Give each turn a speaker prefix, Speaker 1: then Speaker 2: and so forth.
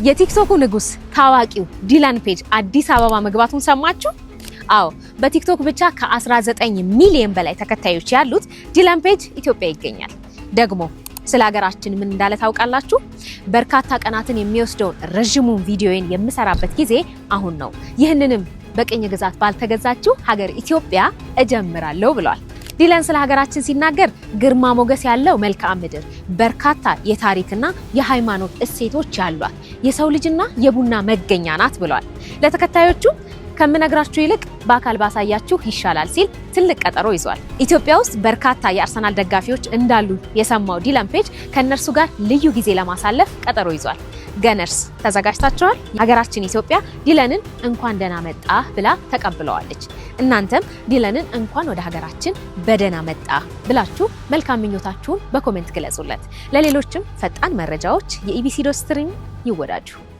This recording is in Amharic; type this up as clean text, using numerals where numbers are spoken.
Speaker 1: የቲክቶኩ ንጉስ ታዋቂው ዲላን ፔጅ አዲስ አበባ መግባቱን ሰማችሁ? አዎ፣ በቲክቶክ ብቻ ከ19 ሚሊዮን በላይ ተከታዮች ያሉት ዲላን ፔጅ ኢትዮጵያ ይገኛል። ደግሞ ስለ ሀገራችን ምን እንዳለ ታውቃላችሁ? በርካታ ቀናትን የሚወስደውን ረጅሙን ቪዲዮን የምሰራበት ጊዜ አሁን ነው። ይህንንም በቅኝ ግዛት ባልተገዛችው ሀገር ኢትዮጵያ እጀምራለሁ ብሏል። ዲላን ስለ ሀገራችን ሲናገር ግርማ ሞገስ ያለው መልክዓ ምድር፣ በርካታ የታሪክና የሃይማኖት እሴቶች ያሏት የሰው ልጅና የቡና መገኛ ናት ብሏል። ለተከታዮቹ ከምነግራችሁ ይልቅ በአካል ባሳያችሁ ይሻላል ሲል ትልቅ ቀጠሮ ይዟል። ኢትዮጵያ ውስጥ በርካታ የአርሰናል ደጋፊዎች እንዳሉ የሰማው ዲላን ፔጅ ከነርሱ ጋር ልዩ ጊዜ ለማሳለፍ ቀጠሮ ይዟል። ገነርስ ተዘጋጅታችኋል? ሀገራችን ኢትዮጵያ ዲላንን እንኳን ደህና መጣ ብላ ተቀብለዋለች። እናንተም ዲላንን እንኳን ወደ ሀገራችን በደህና መጣ ብላችሁ መልካም ምኞታችሁን በኮሜንት ግለጹለት። ለሌሎችም ፈጣን መረጃዎች የኢቢሲ ዶት ስትሪም ይወዳጁ።